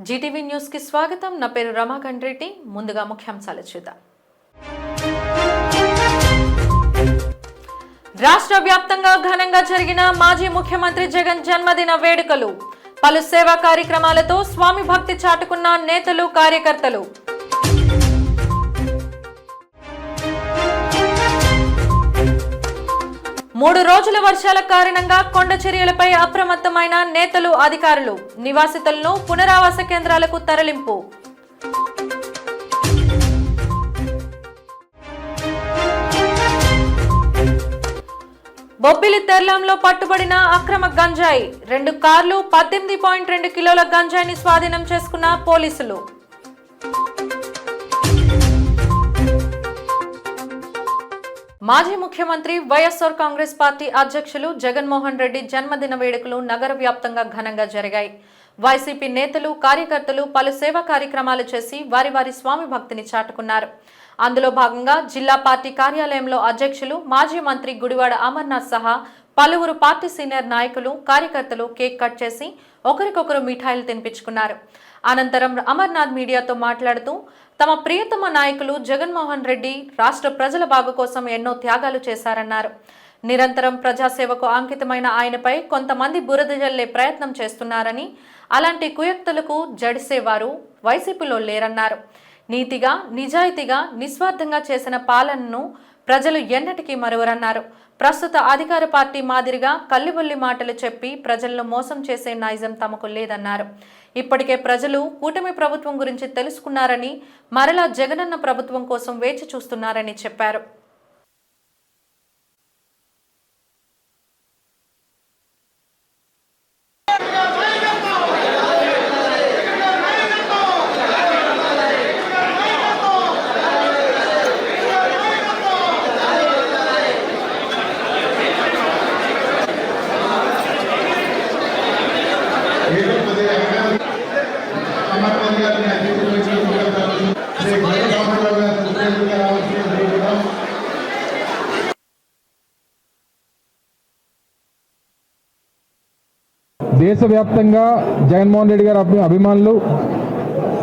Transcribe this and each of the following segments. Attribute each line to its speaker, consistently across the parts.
Speaker 1: Zee TV news కి స్వాగతం. నా పేరు రమాకాంత్ రెడ్డి. ముందుగా ముఖ్యాంశాలు చూద్దాం. రాష్ట్ర వ్యాప్తంగా ఘనంగా జరిగిన మాజీ ముఖ్యమంత్రి జగన్ జన్మదిన వేడుకలు. పలు సేవా కార్యక్రమాలతో స్వామి భక్తి చాటుకున్న నేతలు, కార్యకర్తలు. మూడు రోజుల వర్షాల కారణంగా కొండ చర్యలపై అప్రమత్తమైన నేతలు, అధికారులు. నివాసితులను పునరావాస కేంద్రాలకు తరలింపు. బొబ్బిలి తెర్లంలో పట్టుబడిన అక్రమ గంజాయి. 2 కార్లు, 18.2 కిలోల గంజాయిని స్వాధీనం చేసుకున్న పోలీసులు. మాజీ ముఖ్యమంత్రి వైఎస్ఆర్ కాంగ్రెస్ పార్టీ అధ్యక్షులు జగన్మోహన్ రెడ్డి జన్మదిన వేడుకలు నగర వ్యాప్తంగా ఘనంగా జరిగాయి. వైసీపీ నేతలు, కార్యకర్తలు పలు సేవా కార్యక్రమాలు చేసి వారి స్వామి భక్తిని చాటుకున్నారు. అందులో భాగంగా జిల్లా పార్టీ కార్యాలయంలో అధ్యక్షులు, మాజీ మంత్రి గుడివాడ అమర్నాథ్ సహా పలువురు పార్టీ సీనియర్ నాయకులు, కార్యకర్తలు కేక్ కట్ చేసి ఒకరికొకరు మిఠాయిలు తినిపించుకున్నారు. అనంతరం అమర్నాథ్ మీడియాతో మాట్లాడుతూ, తమ ప్రియతమ నాయకులు జగన్మోహన్ రెడ్డి రాష్ట్ర ప్రజల బాగు కోసం ఎన్నో త్యాగాలు చేశారన్నారు. నిరంతరం ప్రజాసేవకు అంకితమైన ఆయనపై కొంతమంది బురద జల్లే ప్రయత్నం చేస్తున్నారని, అలాంటి కుయుక్తులకు జడిసేవారు వైసీపీలో లేరన్నారు. నీతిగా, నిజాయితీగా, నిస్వార్థంగా చేసిన పాలనను ప్రజలు ఎన్నటికీ మరువరన్నారు. ప్రస్తుత అధికార పార్టీ మాదిరిగా కల్లిబొల్లి మాటలు చెప్పి ప్రజలను మోసం చేసే నైజం తమకు లేదన్నారు. ఇప్పటికే ప్రజలు కూటమి ప్రభుత్వం గురించి తెలుసుకున్నారని, మరలా జగనన్న ప్రభుత్వం కోసం వేచి చూస్తున్నారని చెప్పారు.
Speaker 2: దేశవ్యాప్తంగా జగన్మోహన్ రెడ్డి గారి అభిమానులు,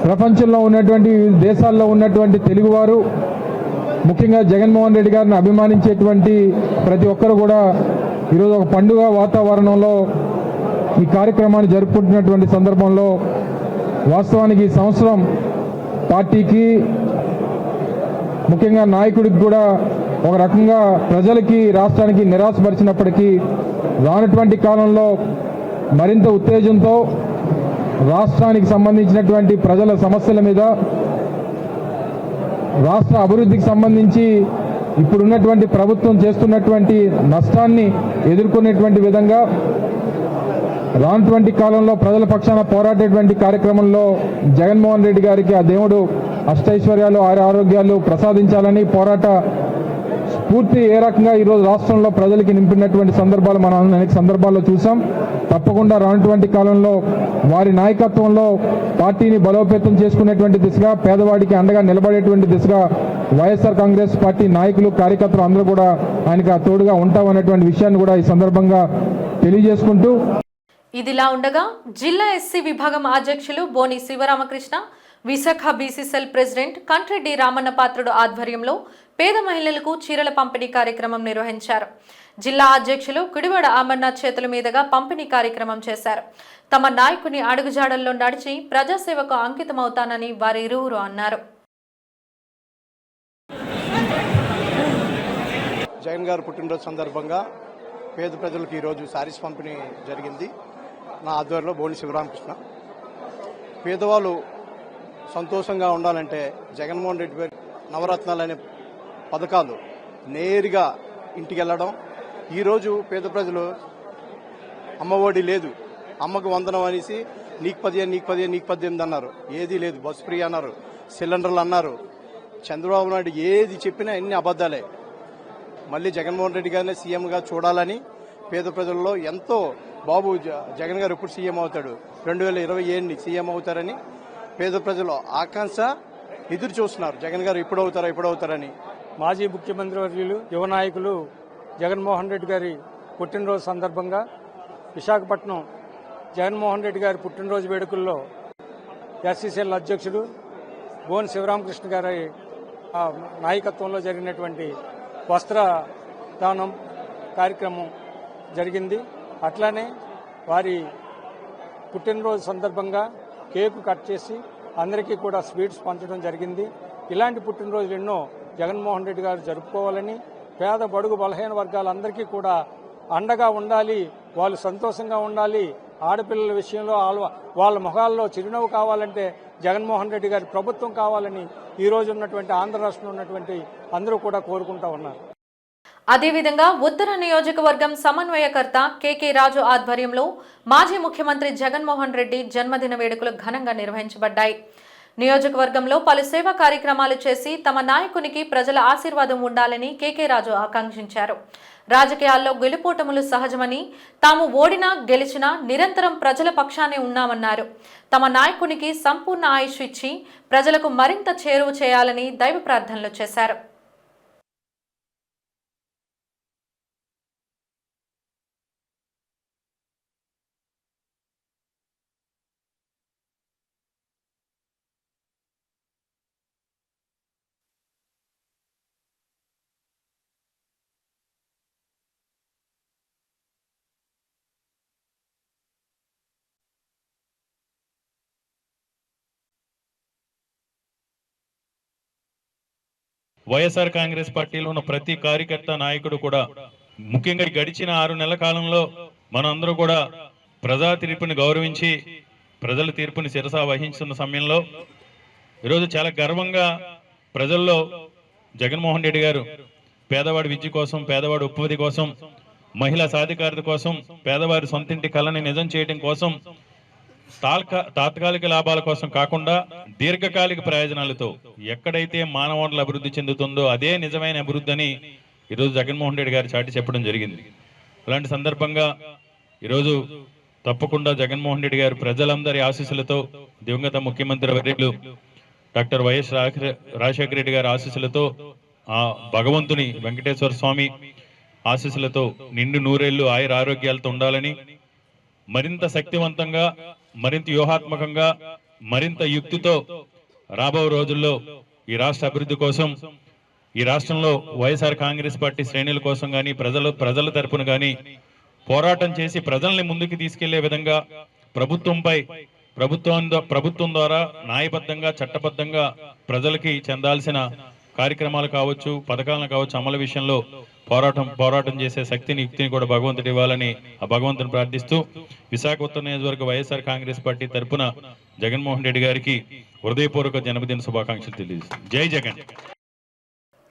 Speaker 2: ప్రపంచంలో ఉన్నటువంటి దేశాల్లో ఉన్నటువంటి తెలుగువారు, ముఖ్యంగా జగన్మోహన్ రెడ్డి గారిని అభిమానించేటువంటి ప్రతి ఒక్కరు కూడా ఈరోజు ఒక పండుగ వాతావరణంలో ఈ కార్యక్రమాన్ని జరుపుకుంటున్నటువంటి సందర్భంలో వాస్తవానికి ఈ సంవత్సరం పార్టీకి, ముఖ్యంగా నాయకుడికి కూడా ఒక రకంగా ప్రజలకి, రాష్ట్రానికి నిరాశపరిచినప్పటికీ రానటువంటి కాలంలో మరింత ఉత్తేజంతో రాష్ట్రానికి సంబంధించినటువంటి ప్రజల సమస్యల మీద, రాష్ట్ర అభివృద్ధికి సంబంధించి ఇప్పుడున్నటువంటి ప్రభుత్వం చేస్తున్నటువంటి నష్టాన్ని ఎదుర్కొనేటువంటి విధంగా రానటువంటి కాలంలో ప్రజల పక్షాన పోరాడేటువంటి కార్యక్రమంలో జగన్మోహన్ రెడ్డి గారికి ఆ దేవుడు అష్టైశ్వర్యాలు, ఆరోగ్యాలు ప్రసాదించాలని పోరాట స్ఫూర్తి ఏ రకంగా ఈరోజు రాష్ట్రంలో ప్రజలకి నింపినటువంటి సందర్భాలు మనం అనేక సందర్భాల్లో చూసాం. తప్పకుండా రానటువంటి కాలంలో వారి నాయకత్వంలో పార్టీని బలోపేతం చేసుకునేటువంటి దిశగా, పేదవాడికి అండగా నిలబడేటువంటి దిశగా వైఎస్ఆర్ కాంగ్రెస్ పార్టీ నాయకులు, కార్యకర్తలు అందరూ కూడా ఆయనకు తోడుగా ఉంటామనేటువంటి విషయాన్ని కూడా ఈ సందర్భంగా తెలియజేసుకుంటూ,
Speaker 1: ఇదిలా ఉండగా జిల్లా ఎస్సీ విభాగం అధ్యక్షులు బోని శివరామకృష్ణ, విశాఖ బీసీసీఎల్ ప్రెసిడెంట్ కంట్రెడ్డి రామన్న పాత్రుడు ఆధ్వర్యంలో పేద మహిళలకు చీరల పంపిణీ కార్యక్రమం నిర్వహించారు. జిల్లా అధ్యక్షులు గుడివాడ అమర్నాథ్ చేతుల మీదుగా పంపిణీ కార్యక్రమం చేశారు. తమ నాయకుని అడుగుజాడల్లో నడిచి ప్రజాసేవకు అంకితమవుతానని వారిరువురు అన్నారు.
Speaker 3: జగన్ గారు పుట్టినరోజు సందర్భంగా పేద ప్రజలకు ఈరోజు శారీస్ పంపిణీ జరిగింది. నా ఆధ్వర్యంలో బోని శివరామకృష్ణ. పేదవాళ్ళు సంతోషంగా ఉండాలంటే జగన్మోహన్ రెడ్డి గారి నవరత్నాలు అనే పథకాలు నేరుగా ఇంటికి వెళ్ళడం. ఈరోజు పేద ప్రజలు అమ్మఒడి లేదు, అమ్మకు వందనం అనేసి నీకు 15, నీకు 15, నీకు 18 అన్నారు. ఏదీ లేదు. బస్సు ఫ్రీ అన్నారు, సిలిండర్లు అన్నారు. చంద్రబాబు నాయుడు ఏది చెప్పినా ఎన్ని అబద్దాలే. మళ్ళీ జగన్మోహన్ రెడ్డి గారిని సీఎంగా చూడాలని పేద ప్రజల్లో ఎంతో, బాబు జగన్ గారు ఎప్పుడు సీఎం అవుతాడు, 2027 సీఎం అవుతారని పేద ప్రజలు ఆకాంక్ష ఎదురు చూస్తున్నారు. జగన్ గారు ఎప్పుడు అవుతారని.
Speaker 4: మాజీ ముఖ్యమంత్రి వర్యులు, యువ నాయకులు జగన్మోహన్ రెడ్డి గారి పుట్టినరోజు సందర్భంగా విశాఖపట్నం జగన్మోహన్ రెడ్డి గారి పుట్టినరోజు వేడుకల్లో ఎస్సీసీఎల్ అధ్యక్షుడు బోన్ శివరామకృష్ణ గారి నాయకత్వంలో జరిగినటువంటి వస్త్ర దానం కార్యక్రమం జరిగింది. అట్లానే వారి పుట్టినరోజు సందర్భంగా కేకు కట్ చేసి అందరికీ కూడా స్వీట్స్ పంచడం జరిగింది. ఇలాంటి పుట్టినరోజులు ఎన్నో జగన్మోహన్ రెడ్డి గారు జరుపుకోవాలని, పేద బడుగు బలహీన వర్గాలందరికీ కూడా అండగా ఉండాలి, వాళ్ళు సంతోషంగా ఉండాలి. ఆడపిల్లల విషయంలో వాళ్ళ ముఖాల్లో చిరునవ్వు కావాలంటే జగన్మోహన్ రెడ్డి గారి ప్రభుత్వం కావాలని ఈరోజు ఉన్నటువంటి ఆంధ్ర రాష్ట్రంలో ఉన్నటువంటి అందరూ కూడా కోరుకుంటా ఉన్నారు.
Speaker 1: అదేవిధంగా ఉత్తర నియోజకవర్గం సమన్వయకర్త కేకే రాజు ఆధ్వర్యంలో మాజీ ముఖ్యమంత్రి జగన్మోహన్ రెడ్డి జన్మదిన వేడుకలు ఘనంగా నిర్వహించబడ్డాయి. నియోజకవర్గంలో పలు సేవా కార్యక్రమాలు చేసి తమ నాయకునికి ప్రజల ఆశీర్వాదం ఉండాలని కేకే రాజు ఆకాంక్షించారు. రాజకీయాల్లో గెలుపోటములు సహజమని, తాము ఓడినా గెలిచినా నిరంతరం ప్రజల పక్షానే ఉన్నామన్నారు. తమ నాయకునికి సంపూర్ణ ఆయుష్ ఇచ్చి ప్రజలకు మరింత చేరువ చేయాలని దైవ ప్రార్థనలు చేశారు.
Speaker 5: వైఎస్ఆర్ కాంగ్రెస్ పార్టీలో ఉన్న ప్రతి కార్యకర్త నాయకుడు కూడా ముఖ్యంగా గడిచిన 6 నెలల కాలంలో మనందరూ కూడా ప్రజా తీర్పుని గౌరవించి ప్రజల తీర్పుని శిరసా వహించుతున్న సమయంలో ఈరోజు చాలా గర్వంగా ప్రజల్లో జగన్మోహన్ రెడ్డి గారు పేదవాడి విద్య కోసం, పేదవాడి ఉపాధి కోసం, మహిళా సాధికారత కోసం, పేదవారి సొంతింటి కళని నిజం చేయడం కోసం, తాత్కాలిక లాభాల కోసం కాకుండా దీర్ఘకాలిక ప్రయోజనాలతో ఎక్కడైతే మానవ వనరుల అభివృద్ధి చెందుతుందో అదే నిజమైన అభివృద్ధి అని ఈరోజు జగన్మోహన్ రెడ్డి గారు చాటి చెప్పడం జరిగింది. అలాంటి సందర్భంగా ఈరోజు తప్పకుండా జగన్మోహన్ రెడ్డి గారు ప్రజలందరి ఆశీస్సులతో, దివంగత ముఖ్యమంత్రి వర్యులు డాక్టర్ వైఎస్ రాజశేఖర రెడ్డి గారి ఆశీస్సులతో, ఆ భగవంతుని వెంకటేశ్వర స్వామి ఆశీస్సులతో నిండు నూరేళ్లు ఆయుర ఆరోగ్యాలతో ఉండాలని, మరింత శక్తివంతంగా, మరింత వ్యూహాత్మకంగా, మరింత యుక్తితో రాబో రోజుల్లో ఈ రాష్ట్ర అభివృద్ధి కోసం, ఈ రాష్ట్రంలో వైఎస్ఆర్ కాంగ్రెస్ పార్టీ శ్రేణుల కోసం కానీ, ప్రజల తరపున కానీ పోరాటం చేసి ప్రజల్ని ముందుకు తీసుకెళ్లే విధంగా ప్రభుత్వం ద్వారా న్యాయబద్ధంగా, చట్టబద్ధంగా ప్రజలకి చెందాల్సిన కార్యక్రమాలు కావచ్చు, పథకాలను కావచ్చు అమలు విషయంలో పోరాటం చేసే శక్తిని, యుక్తిని కూడా భగవంతుడు ఇవ్వాలని ఆ భగవంతుని ప్రార్థిస్తూ విశాఖ ఉత్తర నియోజకవర్గ వైఎస్ఆర్ కాంగ్రెస్ పార్టీ తరఫున జగన్మోహన్ రెడ్డి గారికి హృదయపూర్వక జన్మదిన శుభాకాంక్షలు తెలియజేస్తాను. జై జగన్.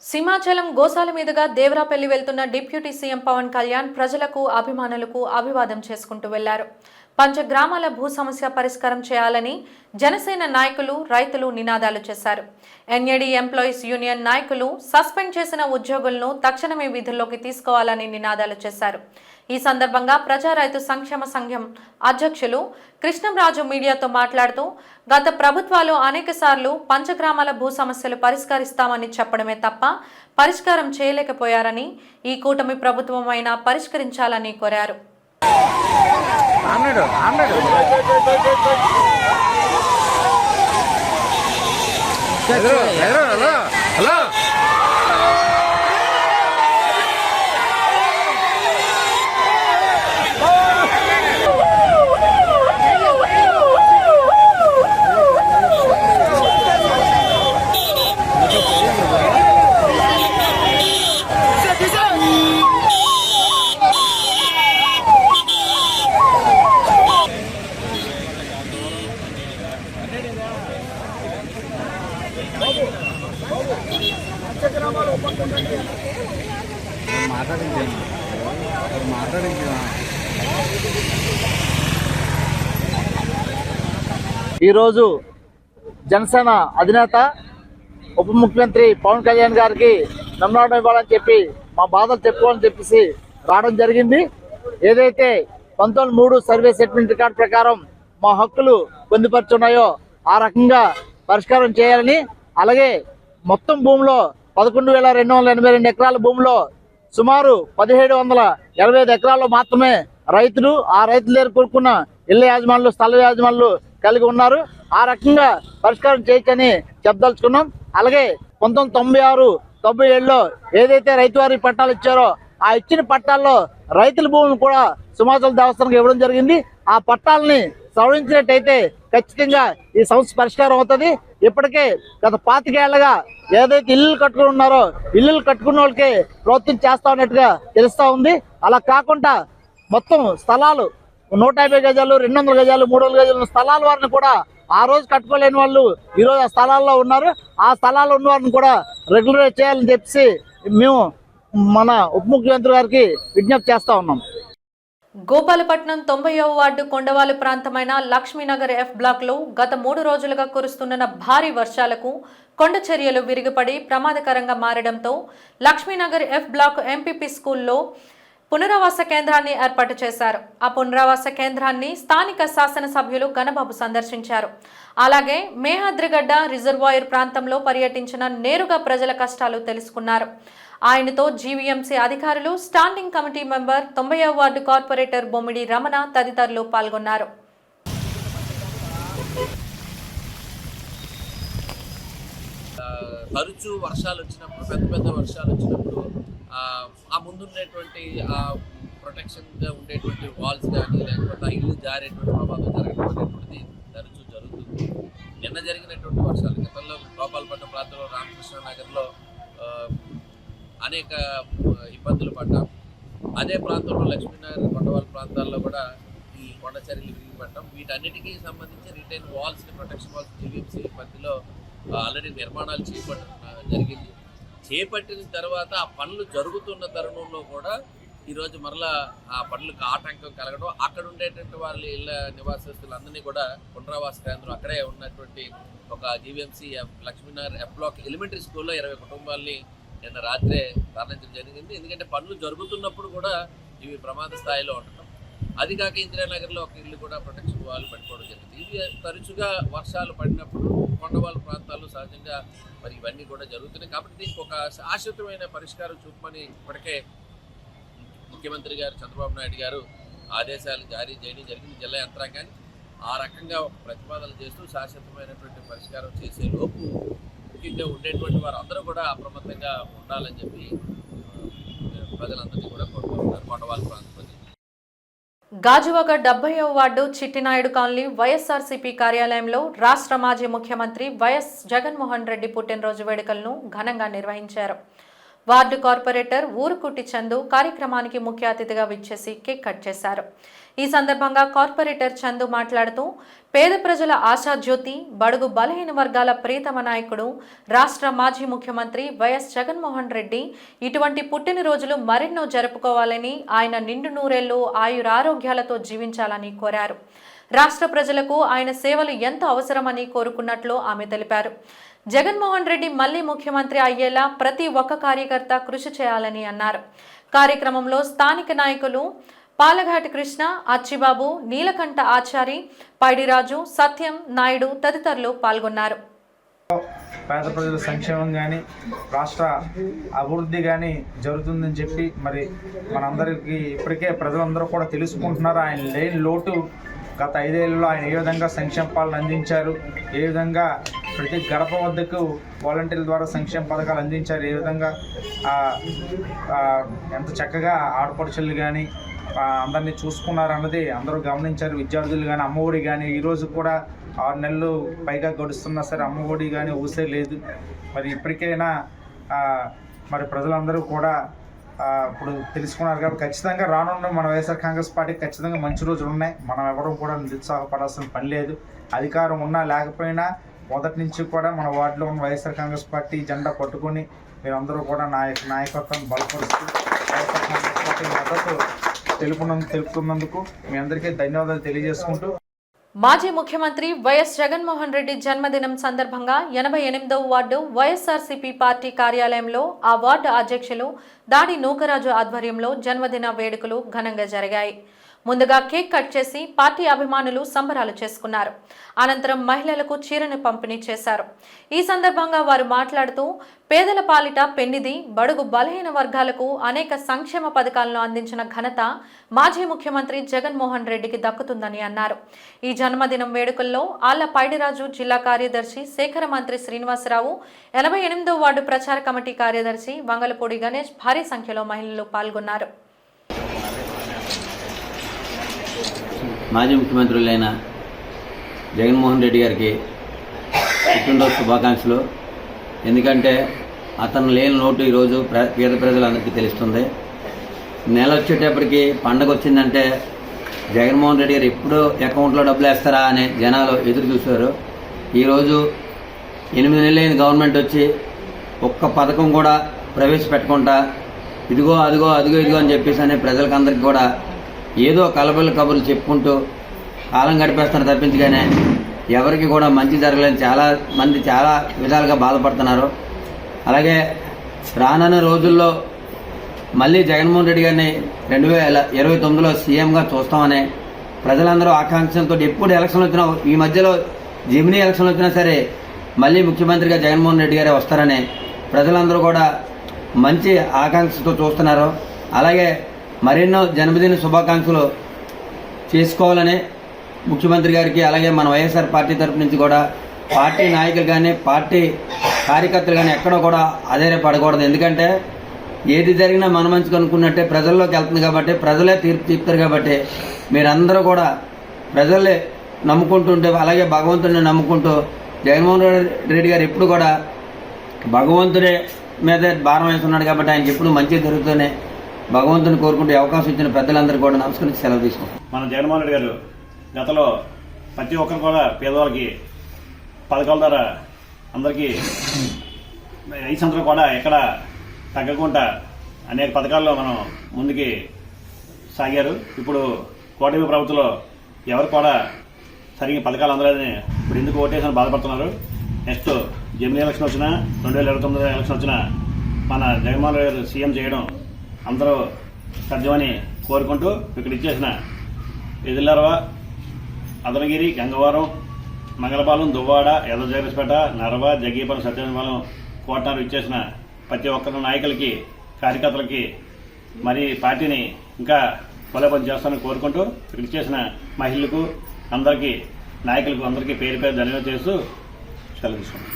Speaker 1: సింహాచలం గోశాల మీదుగా దేవరాపల్లి వెళ్తున్న డిప్యూటీ సీఎం పవన్ కళ్యాణ్ ప్రజలకు, అభిమానులకు అభివాదం చేసుకుంటూ వెళ్లారు. పంచగ్రామాల భూ సమస్య పరిష్కారం చేయాలని జనసేన నాయకులు, రైతులు నినాదాలు చేశారు. ఎన్ఏడి ఎంప్లాయీస్ యూనియన్ నాయకులు సస్పెండ్ చేసిన ఉద్యోగులను తక్షణమే విధుల్లోకి తీసుకోవాలని నినాదాలు చేశారు. ఈ సందర్భంగా ప్రజా రైతు సంక్షేమ సంఘం అధ్యక్షులు కృష్ణంరాజు మీడియాతో మాట్లాడుతూ, గత ప్రభుత్వాలు అనేకసార్లు పంచగ్రామాల భూ సమస్యలు పరిష్కరిస్తామని చెప్పడమే తప్ప పరిష్కారం చేయలేకపోయారని, ఈ కూటమి ప్రభుత్వమైనా పరిష్కరించాలని కోరారు.
Speaker 6: ఈరోజు జనసేన అధినేత ఉప ముఖ్యమంత్రి పవన్ కళ్యాణ్ గారికి నమ్మడం ఇవ్వాలని చెప్పి మా బాధలు చెప్పుకోవాలని చెప్పేసి రావడం జరిగింది. ఏదైతే 1903 సర్వే సెటిల్మెంట్ రికార్డు ప్రకారం మా హక్కులు పొందుపరుచున్నాయో ఆ రకంగా పరిష్కారం చేయాలని, అలాగే మొత్తం భూమిలో 11,282 ఎకరాల భూమిలో సుమారు 1,785 ఎకరాల్లో మాత్రమే రైతులు, ఆ రైతుల దగ్గర కొనుక్కున్న ఇళ్ల యాజమానులు, స్థల యాజమానులు కలిగి ఉన్నారు. ఆ రకంగా పరిష్కారం చేయొచ్చని చెప్పదలుచుకున్నాం. అలాగే 1996, 97లో ఏదైతే రైతువారీ పట్టాలు ఇచ్చారో ఆ ఇచ్చిన పట్టాల్లో రైతుల భూములను కూడా సింహాచలం దేవస్థానానికి ఇవ్వడం జరిగింది. ఆ పట్టాలని సవరించినట్టయితే ఖచ్చితంగా ఈ సమస్య పరిష్కారం అవుతుంది. ఇప్పటికే గత 25 ఏళ్లుగా ఏదైతే ఇల్లు కట్టుకుని ఉన్నారో ఇల్లులు కట్టుకున్న వాళ్ళకి ప్రభుత్వం చేస్తా ఉన్నట్టుగా తెలుస్తా ఉంది. అలా కాకుండా మొత్తం స్థలాలు 150 గజాలు, 200 గజాలు, 300 గజాలు స్థలాల వారిని కూడా ఆ రోజు కట్టుకోలేని వాళ్ళు ఈ రోజు ఆ స్థలాల్లో ఉన్నారు. ఆ స్థలాల్లో ఉన్న వారిని కూడా రెగ్యులరైజ్ చేయాలని చెప్పేసి మేము మన ఉప ముఖ్యమంత్రి గారికి విజ్ఞప్తి చేస్తా ఉన్నాం.
Speaker 1: గోపాలపట్నం 90వ వార్డు కొండవాలు ప్రాంతమైన లక్ష్మీనగర్ F బ్లాక్ లో గత 3 రోజులుగా కురుస్తున్న భారీ వర్షాలకు కొండ చర్యలు విరిగిపడి ప్రమాదకరంగా మారడంతో లక్ష్మీనగర్ F బ్లాక్ MPP స్కూల్లో పునరావాస కేంద్రాన్ని ఏర్పాటు చేశారు. ఆ పునరావాస కేంద్రాన్ని స్థానిక శాసనసభ్యులు గణబాబు సందర్శించారు. అలాగే మేహాద్రిగడ్డ రిజర్వాయర్ ప్రాంతంలో పర్యటించిన నేరుగా ప్రజల కష్టాలు తెలుసుకున్నారు. ఆయనతో జీవీఎంసీ అధికారులు, స్టాండింగ్ కమిటీ మెంబర్, 90వ వార్డు కార్పొరేటర్ బొమ్మిడి రమణ తదితరులు పాల్గొన్నారు.
Speaker 7: తరచూ వర్షాలు వచ్చినప్పుడు, పెద్ద వర్షాలు వచ్చినప్పుడు ఆ ముందున్నటువంటి ప్రొటెక్షన్గా ఉండేటువంటి వాల్స్ కానీ లేకపోతే ఆ ఇల్లు జారేటువంటి ప్రమాదం జరగడం అనేటువంటిది తరచూ జరుగుతుంది. నిన్న జరిగినటువంటి వర్షాలు గతంలో గోపాలపట్నం ప్రాంతంలో రామకృష్ణ నగర్లో అనేక ఇబ్బందులు పడ్డాం. అదే ప్రాంతంలో లక్ష్మీనగర్, కొండవాళ్ళ ప్రాంతాల్లో కూడా ఈ కొండ చర్యలు విరిగిపడ్డాం. వీటన్నిటికీ సంబంధించి retain walls, protection walls GVMC పరిధిలో ఆల్రెడీ నిర్మాణాలు జరిగింది. చేపట్టిన తర్వాత ఆ పనులు జరుగుతున్న తరుణంలో కూడా ఈరోజు మరలా ఆ పనులకు ఆటంకం కలగడం, అక్కడ ఉండేటువంటి వాళ్ళ ఇళ్ళ నివాసస్తులందరినీ కూడా పునరావాస కేంద్రం అక్కడే ఉన్నటువంటి ఒక GVMC Lakshminagar F block elementary స్కూల్లో 20 కుటుంబాలని నిన్న రాత్రే తరలించడం జరిగింది. ఎందుకంటే పనులు జరుగుతున్నప్పుడు కూడా ఇవి ప్రమాద స్థాయిలో ఉండటం, అది కాక ఇందిరానగర్లో ఒక ఇల్లు కూడా ప్రొటెక్షన్ వాల్ పడిపోవడం జరిగింది. ఇవి తరచుగా వర్షాలు పడినప్పుడు కొండవాళ్ళ ప్రాంతాల్లో సహజంగా మరి ఇవన్నీ కూడా జరుగుతున్నాయి. కాబట్టి దీనికి ఒక శాశ్వతమైన పరిష్కారం చూపమని ఇప్పటికే ముఖ్యమంత్రి గారు చంద్రబాబు నాయుడు గారు ఆదేశాలు జారీ చేయడం జరిగింది. జిల్లా యంత్రాంగాన్ని ఆ రకంగా ఒక ప్రతిపాదనలు చేస్తూ శాశ్వతమైనటువంటి పరిష్కారం చేసే లోపు ముఖ్యంగా ఉండేటువంటి వారు అందరూ కూడా అప్రమత్తంగా ఉండాలని చెప్పి ప్రజలందరినీ కూడా కోరుకుంటున్నారు. కొండవాళ్ళ ప్రాంతం
Speaker 1: గాజువాక 70వ వార్డు చిట్టినాయుడు కాలనీ వైఎస్ఆర్సీపీ కార్యాలయంలో రాష్ట్ర మాజీ ముఖ్యమంత్రి వైఎస్ జగన్మోహన్ రెడ్డి పుట్టినరోజు వేడుకలను ఘనంగా నిర్వహించారు. వార్డు కార్పొరేటర్ ఊరుకుట్టి చందు కార్యక్రమానికి ముఖ్య అతిథిగా విచ్చేసి కేక్ కట్ చేశారు. ఈ సందర్భంగా కార్పొరేటర్ చందు మాట్లాడుతూ పేద ప్రజల ఆశాజ్యోతి, బడుగు బలహీన వర్గాల ప్రీతమ నాయకుడు రాష్ట్ర మాజీ ముఖ్యమంత్రి వైఎస్ జగన్మోహన్ రెడ్డి ఇటువంటి పుట్టినరోజులు మరెన్నో జరుపుకోవాలని, ఆయన నిండు నూరేళ్లు ఆయురారోగ్యాలతో జీవించాలని కోరారు. రాష్ట్ర ప్రజలకు ఆయన సేవలు ఎంతో అవసరమని కోరుకున్నట్లు ఆమె తెలిపారు. జగన్మోహన్ రెడ్డి మళ్లీ ముఖ్యమంత్రి అయ్యేలా ప్రతి ఒక్క కార్యకర్త కృషి చేయాలని అన్నారు. కార్యక్రమంలో స్థానిక నాయకులు పాలఘాటి కృష్ణ, అచ్చిబాబు, నీలకంఠ ఆచారి, పైడిరాజు, సత్యం నాయుడు తదితరులు పాల్గొన్నారు.
Speaker 8: పేద ప్రజల సంక్షేమం కానీ రాష్ట్ర అభివృద్ధి కానీ జరుగుతుందని చెప్పి మరి మనందరికీ ఇప్పటికే ప్రజలందరూ కూడా తెలుసుకుంటున్నారు. ఆయన లేని లోటు గత 5 ఏళ్లలో ఆయన ఏ విధంగా సంక్షేమ పాలన అందించారు, ఏ విధంగా ప్రతి గడప వద్దకు వాలంటీర్ల ద్వారా సంక్షేమ పథకాలు అందించారు, ఏ విధంగా ఎంత చక్కగా ఆడపడుచులు కానీ అందరినీ చూసుకున్నారు అన్నది అందరూ గమనించారు. విద్యార్థులు కానీ అమ్మఒడి కానీ ఈరోజు కూడా 6 నెలలు పైగా గడుస్తున్నా సరే అమ్మఒడి కానీ ఊసే లేదు. మరి ఇప్పటికైనా మరి ప్రజలందరూ కూడా ఇప్పుడు తెలుసుకున్నారు కాబట్టి ఖచ్చితంగా రానున్న మన వైఎస్ఆర్ కాంగ్రెస్ పార్టీకి ఖచ్చితంగా మంచి రోజులు ఉన్నాయి. మనం ఎవరూ కూడా నిరుత్సాహపడాల్సిన పని లేదు. అధికారం ఉన్నా లేకపోయినా మొదటి నుంచి కూడా మన వార్డులో ఉన్న వైఎస్ఆర్ కాంగ్రెస్ పార్టీ జెండా పట్టుకొని మీరందరూ కూడా నాయకత్వం బలపరుస్తూ వైఎస్ఆర్ కాంగ్రెస్ పార్టీ మద్దతు తెలుపుతున్నందుకు మీ అందరికీ ధన్యవాదాలు తెలియజేసుకుంటూ
Speaker 1: మాజీ ముఖ్యమంత్రి వైఎస్ జగన్మోహన్ రెడ్డి జన్మదినం సందర్భంగా 88వ వార్డు వైఎస్ఆర్సీపీ పార్టీ కార్యాలయంలో ఆ వార్డు అధ్యక్షులు దాడి నూకరాజు ఆధ్వర్యంలో జన్మదిన వేడుకలు ఘనంగా జరిగాయి. ముందుగా కేక్ కట్ చేసి పార్టీ అభిమానులు సంబరాలు చేసుకున్నారు. అనంతరం మహిళలకు చీరను పంపిణీ చేశారు. ఈ సందర్భంగా వారు మాట్లాడుతూ పేదల పాలిట పెన్నిది, బడుగు బలహీన వర్గాలకు అనేక సంక్షేమ పథకాలను అందించిన ఘనత మాజీ ముఖ్యమంత్రి జగన్మోహన్ రెడ్డికి దక్కుతుందని అన్నారు. ఈ జన్మదినం వేడుకల్లో ఆళ్ల పైడిరాజు జిల్లా కార్యదర్శి, శేఖర మంత్రి శ్రీనివాసరావు, 88వ వార్డు ప్రచార కమిటీ కార్యదర్శి వంగలపూడి గణేష్ భారీ సంఖ్యలో మహిళలు పాల్గొన్నారు.
Speaker 9: మాజీ ముఖ్యమంత్రులైన జగన్మోహన్ రెడ్డి గారికి పుట్టినరోజు శుభాకాంక్షలు. ఎందుకంటే అతను లేని లోటు ఈరోజు పేద ప్రజలందరికీ తెలుస్తుంది. నెల వచ్చేటప్పటికి పండగ వచ్చిందంటే జగన్మోహన్ రెడ్డి గారు ఎప్పుడు అకౌంట్లో డబ్బులు వేస్తారా అని జనాలు ఎదురు చూశారు. ఈరోజు 8 నెలలైన గవర్నమెంట్ వచ్చి ఒక్క పథకం కూడా ప్రవేశపెట్టకుండా ఇదిగో అదిగో ఇదిగో అని చెప్పేసి అనే ప్రజలకందరికీ కూడా ఏదో కలబల కబుర్లు చెప్పుకుంటూ కాలం గడిపేస్తున్నారు తప్పించగానే ఎవరికి కూడా మంచి జరగలేని చాలా మంది చాలా విధాలుగా బాధపడుతున్నారు. అలాగే రానున్న రోజుల్లో మళ్ళీ జగన్మోహన్ రెడ్డి గారిని 2029లో సీఎంగా చూస్తామని ప్రజలందరూ ఆకాంక్షలతో ఎప్పుడు ఎలక్షన్లు వచ్చినా, ఈ మధ్యలో జమినీ ఎలక్షన్లు వచ్చినా సరే మళ్ళీ ముఖ్యమంత్రిగా జగన్మోహన్ రెడ్డి గారే వస్తారని ప్రజలందరూ కూడా మంచి ఆకాంక్షతో చూస్తున్నారు. అలాగే మరెన్నో జన్మదిన శుభాకాంక్షలు చేసుకోవాలని ముఖ్యమంత్రి గారికి, అలాగే మన వైఎస్ఆర్ పార్టీ తరఫు నుంచి కూడా పార్టీ నాయకులు కానీ పార్టీ కార్యకర్తలు కానీ ఎక్కడో కూడా ఆధారపడకూడదు. ఎందుకంటే ఏది జరిగినా మన మంచిగా అనుకున్నట్టే ప్రజల్లోకి వెళ్తుంది కాబట్టి ప్రజలే తీర్పు తీపుతారు. కాబట్టి మీరందరూ కూడా ప్రజల్ని నమ్ముకుంటుంటే, అలాగే భగవంతుడిని నమ్ముకుంటూ జగన్మోహన్ రెడ్డి గారు ఎప్పుడు కూడా భగవంతుడి మీదే భారం వేస్తున్నాడు కాబట్టి ఆయనకి ఎప్పుడు మంచి జరుగుతూనే భగవంతుని కోరుకుంటూ అవకాశం ఇచ్చిన పెద్దలందరూ కూడా నమస్కరించి సెలవు తీసుకుంటాం.
Speaker 10: మన జగన్మోహన్ రెడ్డి గారు గతంలో ప్రతి ఒక్కరు కూడా పేదవాళ్ళకి పథకాల ద్వారా అందరికీ ఈ సంవత్సరం కూడా ఎక్కడ తగ్గకుండా అనేక పథకాల్లో మనం ముందుకి సాగారు. ఇప్పుడు కూటమి ప్రభుత్వంలో ఎవరు కూడా సరిగ్గా పథకాలు అందలేదని ఇప్పుడు ఎందుకు ఓటేసిన బాధపడుతున్నారు. నెక్స్ట్ జమినీ ఎలక్షన్ వచ్చినా 2029 ఎలక్షన్ వచ్చినా మన జగన్మోహన్ రెడ్డి గారు సీఎం చేయడం అందరూ సాధ్యమని కోరుకుంటూ ఇక్కడ ఇచ్చేసిన ఎదిల్లరవ, అదనగిరి, గంగవరం, మంగళపాలెం, దువ్వాడ, ఎర్రజగరేశ్పేట, నరవ, జగ్గీపురం, సత్యనారాయణపాలెం, కోటనారు ఇచ్చేసిన ప్రతి ఒక్కరి నాయకులకి, కార్యకర్తలకి మరి పార్టీని ఇంకా బలోపేతం చేస్తానని కోరుకుంటూ ఇక్కడ ఇచ్చేసిన మహిళలకు అందరికీ, నాయకులకు అందరికీ పేరు ధన్యవాదాలు చేస్తూ సెలవు తీసుకుంటాం.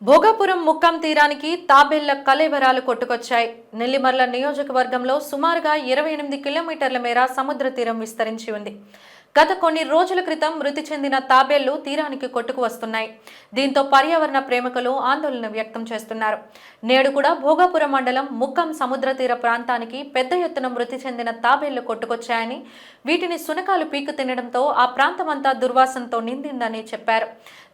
Speaker 1: భోగాపురం ముక్కం తీరానికి తాబేళ్ల కలేవరాలు కొట్టుకొచ్చాయి. నెల్లిమర్ల నియోజకవర్గంలో సుమారుగా 28 కిలోమీటర్ల మేర సముద్ర తీరం విస్తరించి ఉంది. గత కొన్ని రోజుల క్రితం మృతి చెందిన తాబేళ్లు తీరానికి కొట్టుకు వస్తున్నాయి. దీంతో పర్యావరణ ప్రేమికులు ఆందోళన వ్యక్తం చేస్తున్నారు. నేడు కూడా భోగాపురం మండలం ముక్కం సముద్ర తీర ప్రాంతానికి పెద్ద ఎత్తున మృతి చెందిన తాబేళ్లు కొట్టుకొచ్చాయని, వీటిని సునకాలు పీకు తినడంతో ఆ ప్రాంతమంతా దుర్వాసనతో నిండిందని చెప్పారు.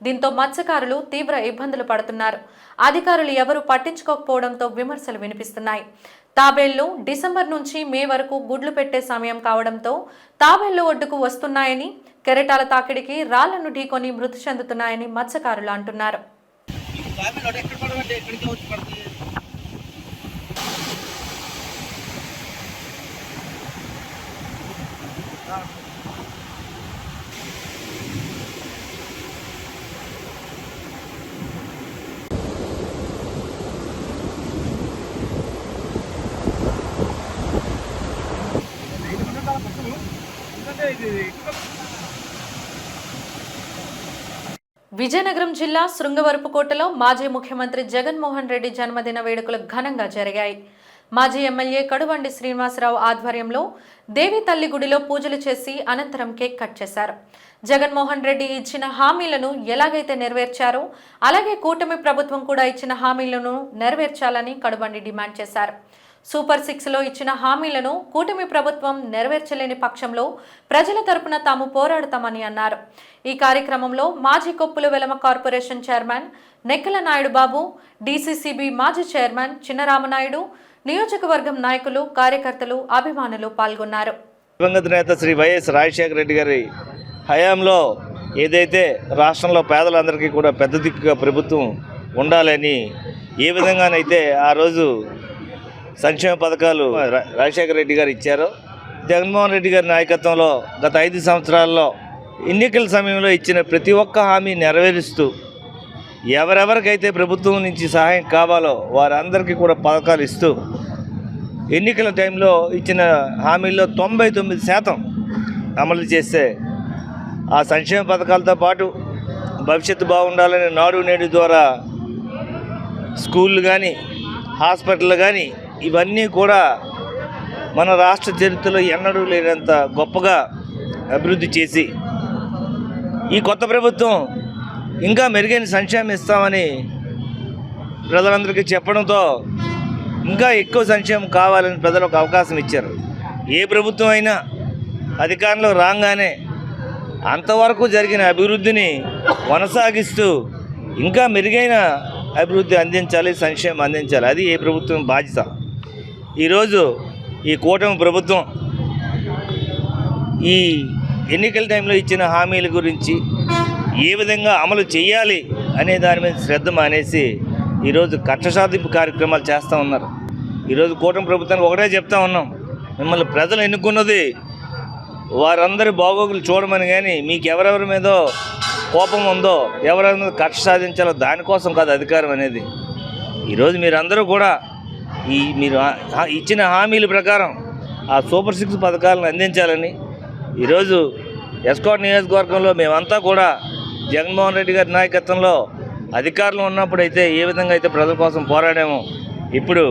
Speaker 1: దీంతో మత్స్యకారులు తీవ్ర ఇబ్బందులు పడుతున్నారు. అధికారులు ఎవరూ పట్టించుకోకపోవడంతో విమర్శలు వినిపిస్తున్నాయి. తాబేళ్లు డిసెంబర్ నుంచి మే వరకు గుడ్లు పెట్టే సమయం కావడంతో తాబేళ్లు ఒడ్డుకు వస్తున్నాయని, కెరటాల తాకిడికి రాళ్లను ఢీకొని మృతి చెందుతున్నాయని మత్స్యకారులు అంటున్నారు. విజయనగరం జిల్లా శృంగవరపుకోటలో మాజీ ముఖ్యమంత్రి జగన్మోహన్ రెడ్డి జన్మదిన వేడుకలు ఘనంగా జరిగాయి. మాజీ ఎమ్మెల్యే కడువండి శ్రీనివాసరావు ఆధ్వర్యంలో దేవి తల్లి గుడిలో పూజలు చేసి అనంతరం కేక్ కట్ చేశారు. జగన్మోహన్ రెడ్డి ఇచ్చిన హామీలను ఎలాగైతే నెరవేర్చారో అలాగే కూటమి ప్రభుత్వం కూడా ఇచ్చిన హామీలను నెరవేర్చాలని కడువండి డిమాండ్ చేశారు. సూపర్ 6లో ఇచ్చిన హామీలను కూటమి ప్రభుత్వం నెరవేర్చలేని పక్షంలో ప్రజల తరపున తాము పోరాడతామని అన్నారు. ఈ కార్యక్రమంలో మాజీ కొప్పుల వెలమ కార్పొరేషన్ చైర్మన్ నెక్కల నాయుడు బాబు, డీసీసీబీ మాజీ చైర్మన్ చిన్నరామనాయుడు, నియోజకవర్గం నాయకులు, కార్యకర్తలు, అభిమానులు పాల్గొన్నారు.
Speaker 11: దివంగత నేత శ్రీ వైఎస్ రాజశేఖర రెడ్డి గారి హయాంలో ఏదైతే రాష్ట్రంలో పేదలందరికీ కూడా పెద్ద దిక్కుగా ప్రభుత్వం ఉండాలని ఏ విధంగానైతే ఆ రోజు సంక్షేమ పథకాలు రాజశేఖర రెడ్డి గారు ఇచ్చారో జగన్మోహన్ రెడ్డి గారి నాయకత్వంలో గత 5 సంవత్సరాల్లో ఎన్నికల సమయంలో ఇచ్చిన ప్రతి ఒక్క హామీ నెరవేరుస్తూ ఎవరెవరికైతే ప్రభుత్వం నుంచి సహాయం కావాలో వారందరికీ కూడా పథకాలు ఇస్తూ ఎన్నికల టైంలో ఇచ్చిన హామీల్లో 99% అమలు చేస్తే ఆ సంక్షేమ పథకాలతో పాటు భవిష్యత్తు బాగుండాలని నాడు నేడు ద్వారా స్కూళ్ళు కానీ హాస్పిటల్ కానీ ఇవన్నీ కూడా మన రాష్ట్ర చరిత్రలో ఎన్నడూ లేనంత గొప్పగా అభివృద్ధి చేసి ఈ కొత్త ప్రభుత్వం ఇంకా మెరుగైన సంక్షేమం ఇస్తామని ప్రజలందరికీ చెప్పడంతో ఇంకా ఎక్కువ సంక్షేమం కావాలని ప్రజలకు అవకాశం ఇచ్చారు. ఏ ప్రభుత్వం అయినా అధికారంలో రాగానే అంతవరకు జరిగిన అభివృద్ధిని కొనసాగిస్తూ ఇంకా మెరుగైన అభివృద్ధి అందించాలి, సంక్షేమం అందించాలి. అది ఏ ప్రభుత్వం బాధ్యత. ఈరోజు ఈ కూటమి ప్రభుత్వం ఈ ఎన్నికల టైంలో ఇచ్చిన హామీల గురించి ఏ విధంగా అమలు చేయాలి అనే దాని మీద శ్రద్ధ మానేసి ఈరోజు కక్ష సాధింపు కార్యక్రమాలు చేస్తూ ఉన్నారు. ఈరోజు కూటమి ప్రభుత్వానికి ఒకటే చెప్తా ఉన్నాం, మిమ్మల్ని ప్రజలు ఎన్నుకున్నది వారందరి బాగోగులు చూడమని, కానీ మీకు ఎవరెవరి మీదో కోపం ఉందో ఎవరెవరి మీద కక్ష సాధించాలో దానికోసం కాదు అధికారం అనేది. ఈరోజు మీరందరూ కూడా మీరు ఇచ్చిన హామీల ప్రకారం ఆ సూపర్ 6 పథకాలను అందించాలని ఈరోజు ఎస్కాట్ నియోజకవర్గంలో మేమంతా కూడా జగన్మోహన్ రెడ్డి గారి నాయకత్వంలో అధికారంలో ఉన్నప్పుడైతే ఏ విధంగా అయితే ప్రజల కోసం పోరాడామో ఇప్పుడు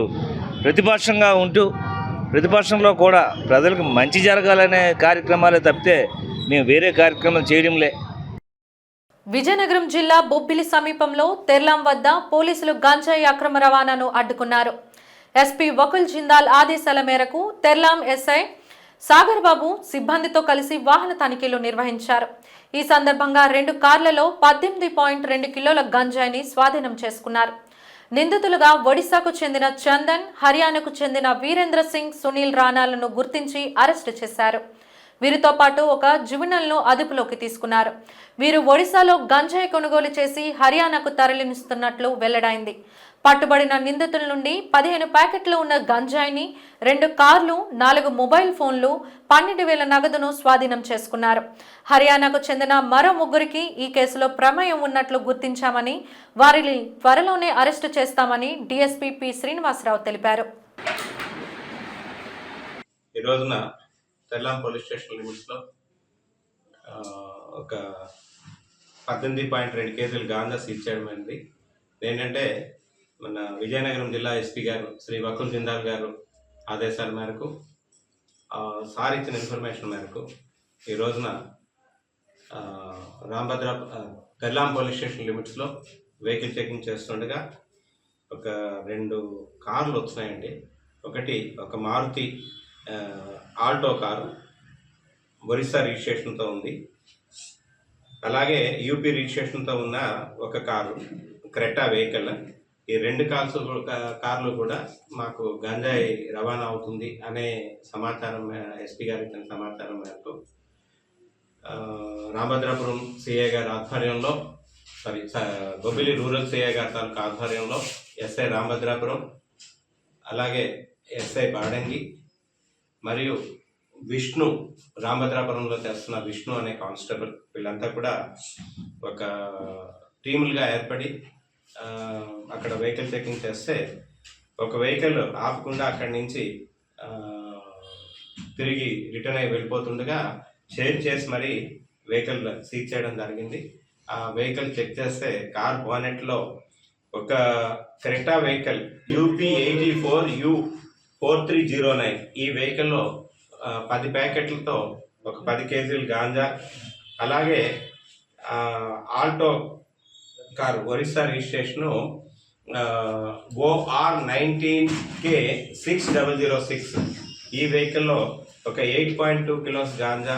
Speaker 11: ప్రతిపక్షంగా ఉంటూ ప్రతిపక్షంలో కూడా ప్రజలకు మంచి జరగాలనే కార్యక్రమాలే తప్పితే మేము వేరే కార్యక్రమాలు చేయడంలే.
Speaker 1: విజయనగరం జిల్లా బొబ్బిలి సమీపంలో తెర్లాం వద్ద పోలీసులు గంజాయి అక్రమ రవాణాను అడ్డుకున్నారు. ఎస్పీ వకుల్ జిందాల్ ఆదేశాల మేరకు తెర్లాం ఎస్ఐ సాగర్ బాబు సిబ్బందితో కలిసి వాహన తనిఖీలు నిర్వహించారు. ఈ సందర్భంగా 2 కార్లలో 18.2 కిలోల గంజాయిని స్వాధీనం చేసుకున్నారు. నిందితులుగా ఒడిశాకు చెందిన చందన్, హర్యానాకు చెందిన వీరేంద్ర సింగ్, సునీల్ రాణాలను గుర్తించి అరెస్టు చేశారు. వీరితో పాటు ఒక జువెనల్ను అదుపులోకి తీసుకున్నారు. వీరు ఒడిశాలో గంజాయి కొనుగోలు చేసి హర్యానాకు తరలిస్తున్నట్లు వెల్లడైంది. పట్టుబడిన నిందితుల నుండి 15 ప్యాకెట్లు ఉన్న గంజాయిని, 2 కార్లు, 4 మొబైల్ ఫోన్లు, 12,000 నగదును స్వాధీనం చేసుకున్నారు. హర్యానాకు చెందిన మరో 3 ఈ కేసులో ప్రమేయం ఉన్నట్లు గుర్తించామని, వారిని త్వరలోనే అరెస్టు చేస్తామని డీఎస్పీ పి శ్రీనివాసరావు తెలిపారు.
Speaker 12: ఈ రోజున తెల్లాం పోలీస్ స్టేషన్ లిమిట్స్లో ఒక 18.2 కేజీలు గాంజా సీజ్ చేయడం అయింది. ఏంటంటే మన విజయనగరం జిల్లా ఎస్పీ గారు శ్రీ వకుల్ జిందాల్ గారు ఆదేశాల మేరకు, సార్ ఇచ్చిన ఇన్ఫర్మేషన్ మేరకు ఈ రోజున తెల్లాం పోలీస్ స్టేషన్ లిమిట్స్లో వెహికల్ చెకింగ్ చేస్తుండగా ఒక 2 కార్లు వచ్చినాయండి. ఒక మారుతి ఆల్టో కారు ఒరిస్సా రిజిస్ట్రేషన్తో ఉంది. అలాగే యూపీ రిజిస్ట్రేషన్తో ఉన్న ఒక కారు క్రెటా వెహికల్. ఈ 2 కార్లు కూడా మాకు గంజాయి రవాణా అవుతుంది అనే సమాచారం, ఎస్పీ గారు ఇచ్చిన సమాచారం మేరకు రామభద్రాపురం సిఐ గారి ఆధ్వర్యంలో, బొబ్బిలి రూరల్ సిఐ గారి తాలూకా ఆధ్వర్యంలో ఎస్ఐ రామభద్రాపురం, అలాగే ఎస్ఐ బాడంగి మరియు విష్ణు, రామభద్రాపురంలో చేస్తున్న విష్ణు అనే కానిస్టేబుల్, వీళ్ళంతా కూడా ఒక టీములుగా ఏర్పడి అక్కడ వెహికల్ చెకింగ్ చేస్తే ఒక వెహికల్ ఆపకుండా అక్కడి నుంచి తిరిగి రిటర్న్ అయ్యి వెళ్ళిపోతుండగా చేంజ్ చేసి మరి వెహికల్ సీజ్ చేయడం జరిగింది. ఆ వెహికల్ చెక్ చేస్తే కార్ బానెట్లో ఒక క్రెటా వెహికల్ UP84U4309 ఈ వెహికల్లో 10 ప్యాకెట్లతో ఒక 10 కేజీలు గాంజా, అలాగే Alto car Orissa registration OR19K6006 ఈ వెహికల్లో ఒక 8.2 కిలోస్ గాంజా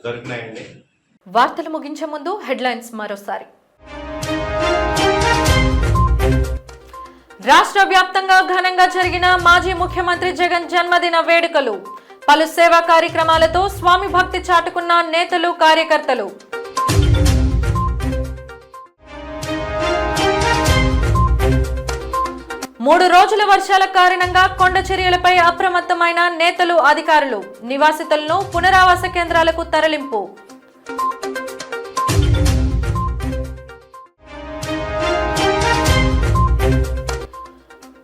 Speaker 12: దొరికినాయండి.
Speaker 1: వార్తలు ముగించే ముందు హెడ్లైన్స్ మరోసారి. రాష్ట్ర వ్యాప్తంగా ఘనంగా జరిగిన మాజీ ముఖ్యమంత్రి జగన్ జన్మదిన వేడుకలు. పలు సేవా కార్యక్రమాలతో స్వామి భక్తి చాటుకున్న నేతలు, కార్యకర్తలు. 3 రోజుల వర్షాల కారణంగా కొండ చర్యలపై అప్రమత్తమైన నేతలు అధికారులు నివాసితులను పునరావాస కేంద్రాలకు తరలింపు.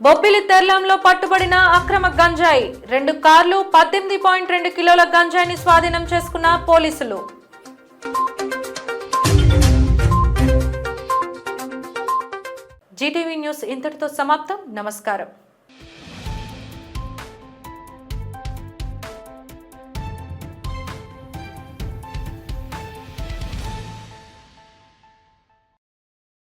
Speaker 1: బొబ్బిలి తెర్లంలో పట్టుబడిన అక్రమ గంజాయి 2 కార్లు 18.2 కిలోల గంజాయిని స్వాధీనం చేసుకున్న పోలీసులు. జీటీవీ న్యూస్ ఇంతటితో సమాప్తం. నమస్కారం.